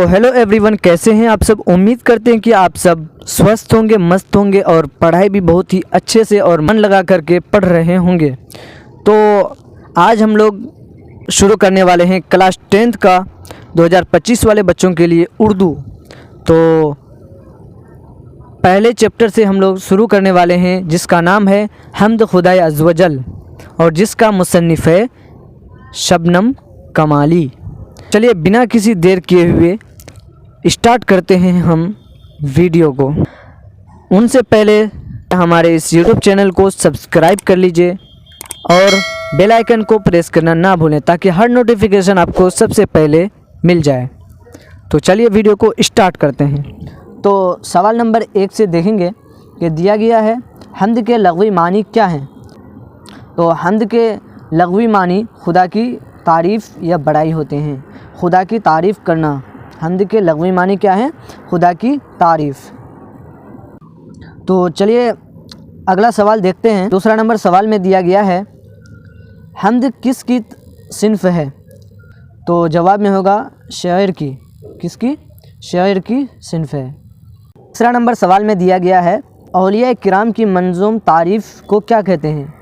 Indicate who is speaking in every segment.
Speaker 1: Hello everyone, कैसे हैं आप सब। उम्मीद करते हैं कि आप सब स्वस्थ होंगे, मस्त होंगे और पढ़ाई भी बहुत ही अच्छे से और मन लगा करके पढ़ रहे होंगे। तो आज हम लोग शुरू करने वाले हैं क्लास 10th का 2025 वाले बच्चों के लिए उर्दू। तो पहले चैप्टर से हम लोग शुरू करने वाले हैं जिसका नाम है हम्द खुदाए अज़्ज़ व जल और जिसका मुसन्निफ़ है शबनम कमाली। चलिए बिना किसी देर किए हुए स्टार्ट करते हैं हम वीडियो को। उनसे पहले हमारे इस यूट्यूब चैनल को सब्सक्राइब कर लीजिए और बेल आइकन को प्रेस करना ना भूलें ताकि हर नोटिफिकेशन आपको सबसे पहले मिल जाए। तो चलिए वीडियो को स्टार्ट करते हैं। तो सवाल नंबर 1 से देखेंगे कि दिया गया है हम्द के लग़वी मानी क्या हैं। तो हम्द के लग़वी मानी खुदा की तारीफ़ या बड़ाई होते हैं। खुदा की तारीफ़ करना, हम्द के लग़वी मानी क्या है? खुदा की तारीफ़। तो चलिए अगला सवाल देखते हैं। दूसरा नंबर सवाल में दिया गया है हम्द किसकी सिन्फ़ है? तो जवाब में होगा शायर की। किसकी? शायर की सिन्फ़ है। तीसरा नंबर सवाल में दिया गया है औलिया किराम की मंज़ूम तारीफ़ को क्या कहते हैं?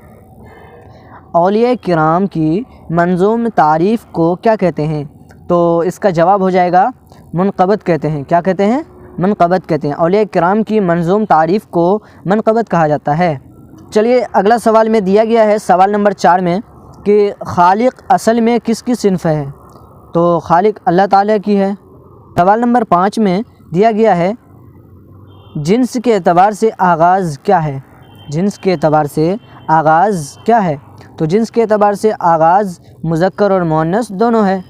Speaker 1: औलिया किराम की मंज़ूम तारीफ़ को क्या कहते हैं? तो इसका जवाब हो जाएगा मनक़बत कहते हैं। क्या कहते हैं? मनक़बत कहते हैं। औलिया किराम की मंज़ूम तारीफ़ को मनक़बत कहा जाता है। चलिए अगला सवाल में दिया गया है सवाल नंबर 4 में कि खालिक असल में किसकी सिन्फ़ है? तो खालिक अल्लाह ताला की है। सवाल नंबर 5 में दिया गया है जिन्स के एतबार से आगाज़ क्या है? जिन्स के एतबार से आगाज़ क्या है? तो जिन्स के एतबार से आगाज़ मुज़क्कर और मुअन्नस दोनों है।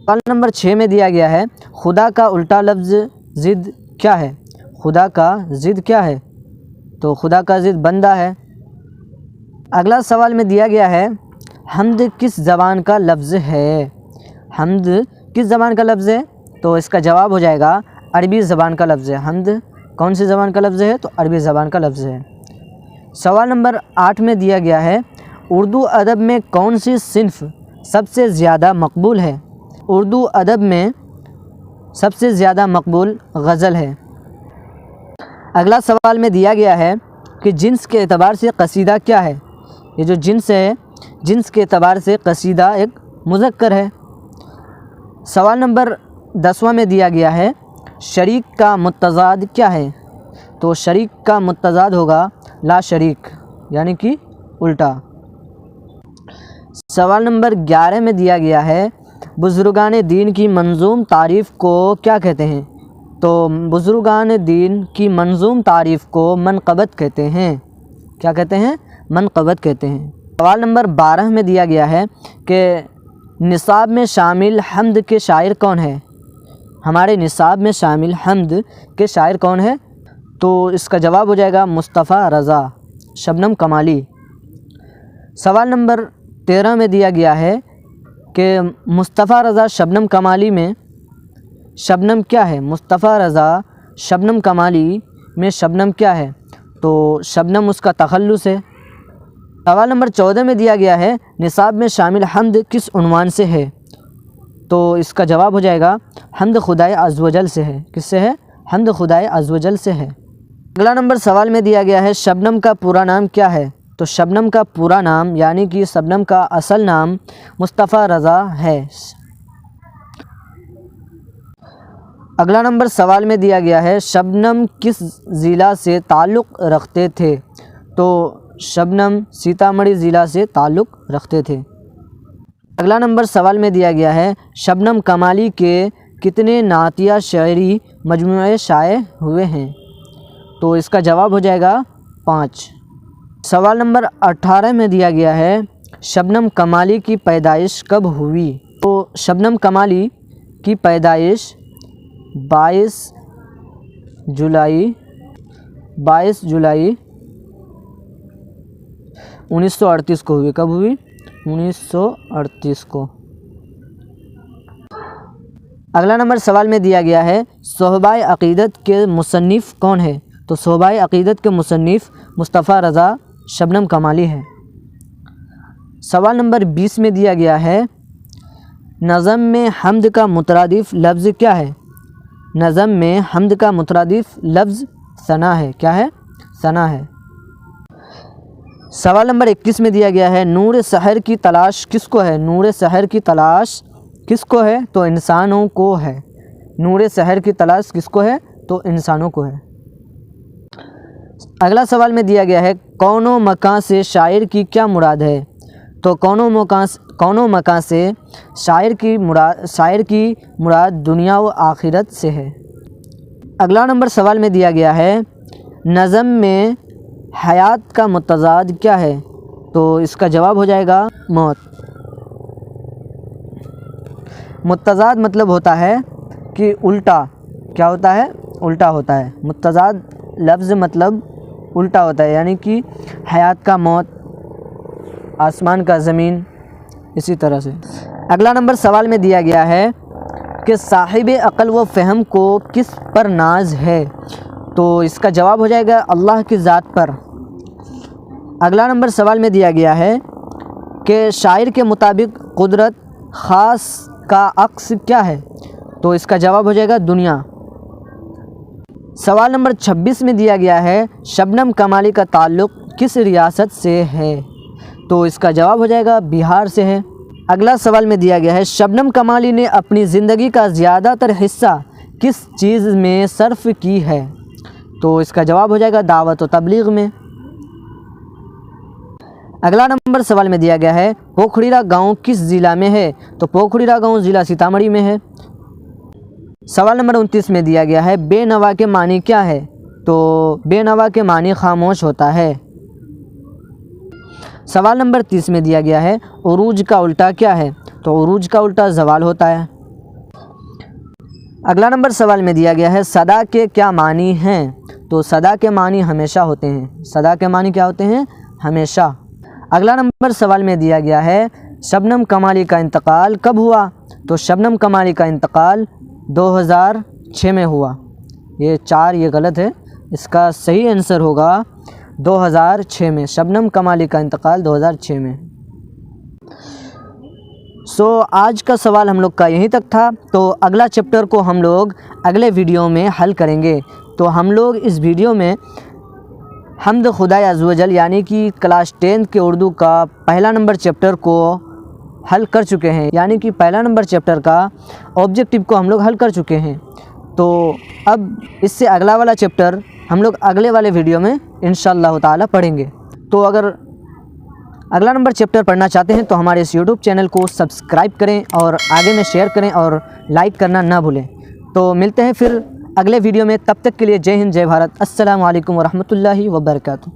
Speaker 1: सवाल नंबर 6 में दिया गया है खुदा का उल्टा लफ्ज़ ज़िद क्या है? खुदा का ज़िद क्या है? तो खुदा का ज़िद बंदा है। अगला सवाल में दिया गया है हम्द किस ज़बान का लफ्ज़ है? हम्द किस ज़बान का लफ्ज़ है? तो इसका जवाब हो जाएगा अरबी ज़बान का लफ्ज़ है। हम्द कौन सी ज़बान का लफ्ज़ है? तो अरबी ज़बान का लफ्ज़ है। सवाल नंबर 8 में दिया गया है उर्दू अदब में कौन सी सिन्फ़ सबसे ज़्यादा मकबूल है? उर्दू अदब में सबसे ज़्यादा मकबूल गज़ल है। अगला सवाल में दिया गया है कि जिन्स के एतबार से कसीदा क्या है? ये जो जिन्स है, जिन्स के एतबार से कसीदा एक मुज़क्कर है। सवाल नंबर 10वां में दिया गया है शरीक का मुत्तज़ाद क्या है? तो शरीक का मुत्तज़ाद होगा ला शरीक, यानी कि उल्टा। सवाल नंबर 11 में दिया गया है बुज़ुर्गान दीन की मंज़ूम तारीफ़ को क्या कहते हैं? तो बुज़ुर्गान दीन की मंज़ूम तारीफ़ को मनक़बत कहते हैं। क्या कहते हैं? मनक़बत कहते हैं। सवाल नंबर 12 में दिया गया है कि निसाब में शामिल हम्द के शायर कौन है? हमारे निसाब में शामिल हम्द के शायर कौन है? तो इसका जवाब हो जाएगा मुस्तफ़ा रज़ा, शबनम कमाली। सवाल नंबर 13 में दिया गया है कि मुस्तफ़ा रज़ा शबनम कमाली में शबनम क्या है? मुस्तफ़ा रज़ा शबनम कमाली में शबनम क्या है? तो शबनम उसका तख़ल्लुस है। सवाल नंबर 14 में दिया गया है निसाब में शामिल हम्द किस उन्वान से है? तो इसका जवाब हो जाएगा हम्द खुदाए अज़्ज़ व जल से है। किससे है? हम्द खुदाए अज़्ज़ व जल से है। अगला नंबर सवाल में दिया गया है शबनम का पूरा नाम क्या है? तो शबनम का पूरा नाम यानी कि शबनम का असल नाम मुस्तफ़ा रज़ा है। अगला नंबर सवाल में दिया गया है शबनम किस ज़िला से ताल्लुक़ रखते थे? तो शबनम सीतामढ़ी ज़िला से ताल्लुक़ रखते थे। अगला नंबर सवाल में दिया गया है शबनम कमाली के कितने नातिया शायरी मजमूए शाये हुए हैं? तो इसका जवाब हो जाएगा 5। सवाल नंबर 18 में दिया गया है शबनम कमाली की पैदाइश कब हुई? तो शबनम कमाली की पैदाइश 22 जुलाई 1938 को हुई। कब हुई? 1938 को। अगला नंबर सवाल में दिया गया है सोहबाए अक़ीदत के मुसन्निफ़ कौन है? तो सोहबाए अक़ीदत के मुसन्निफ़ मुस्तफ़ा रज़ा शबनम कमाली है। सवाल नंबर 20 में दिया गया है नज़म में हम्द का मुतरादिफ लफ्ज़ क्या है? नज़म में हम्द का मुतरादिफ लफ्ज़ सना है। क्या है? सना है। सवाल नंबर 21 में दिया गया है, नूर सहर की तलाश किसको है? नूर सहर की तलाश किसको है? तो इंसानों को है। नूर सहर की तलाश किसको है? तो इंसानों को है। अगला सवाल में दिया गया है, कौनो मकान से शायर की क्या मुराद है? तो कौनो मकान से शायर की मुराद दुनिया व आखिरत से है। अगला नंबर सवाल में दिया गया है, नज़म में हयात का मुतज़ाद क्या है? तो इसका जवाब हो जाएगा मौत। मुतज़ाद मतलब होता है कि उल्टा। क्या होता है? उल्टा होता है। मुतज़ाद लफ्ज़ मतलब उल्टा होता है, यानी कि हयात का मौत, आसमान का ज़मीन, इसी तरह से। अगला नंबर सवाल में दिया गया है कि साहिब अक़ल व फ़हम को किस पर नाज है? तो इसका जवाब हो जाएगा अल्लाह की ज़ात पर। अगला नंबर सवाल में दिया गया है कि शायर के मुताबिक कुदरत ख़ास का अक्स क्या है? तो इसका जवाब हो जाएगा दुनिया। सवाल नंबर 26 में दिया गया है, शबनम कमाली का ताल्लुक़ किस रियासत से है? तो इसका जवाब हो जाएगा बिहार से है। अगला सवाल में दिया गया है, शबनम कमाली ने अपनी ज़िंदगी का ज़्यादातर हिस्सा किस चीज़ में सर्फ की है? तो इसका जवाब हो जाएगा दावत व तबलीग में। अगला नंबर सवाल में दिया गया है, पोखरीरा गांव किस ज़िला में है? तो पोखरीरा गांव ज़िला सीतामढ़ी में है। सवाल नंबर 29 में दिया गया है, बेनवा के मानी क्या है? तो बेनवा के मानी खामोश होता है। सवाल नंबर 30 में दिया गया है, उरूज का उल्टा क्या है? तो उरूज का उल्टा ज़वाल होता है। अगला नंबर सवाल में दिया गया है, सदा के क्या मानी हैं? तो सदा के मानी हमेशा होते हैं। सदा के मानी क्या होते हैं? हमेशा। अगला नंबर सवाल में दिया गया है, शबनम कमाली का इंतकाल कब हुआ? तो शबनम कमाली का इंतकाल 2006 में हुआ। ये गलत है, इसका सही आंसर होगा 2006 में। शबनम कमाली का इंतकाल 2006 में। आज का सवाल हम लोग का यहीं तक था। तो अगला चैप्टर को हम लोग अगले वीडियो में हल करेंगे। तो हम लोग इस वीडियो में हम्द खुदाई अज़्ज़ व जल यानी कि क्लास 10 के उर्दू का पहला नंबर चैप्टर को हल कर चुके हैं, यानी कि पहला नंबर चैप्टर का ऑब्जेक्टिव को हम लोग हल कर चुके हैं। तो अब इससे अगला वाला चैप्टर हम लोग अगले वाले वीडियो में इंशाअल्लाह ताला पढ़ेंगे। तो अगर अगला नंबर चैप्टर पढ़ना चाहते हैं तो हमारे इस यूट्यूब चैनल को सब्सक्राइब करें और आगे में शेयर करें और लाइक करना ना भूलें। तो मिलते हैं फिर अगले वीडियो में, तब तक के लिए जय हिंद, जय भारत। अस्सलामु अलैकुम व रहमतुल्लाहि व बरकातुहू।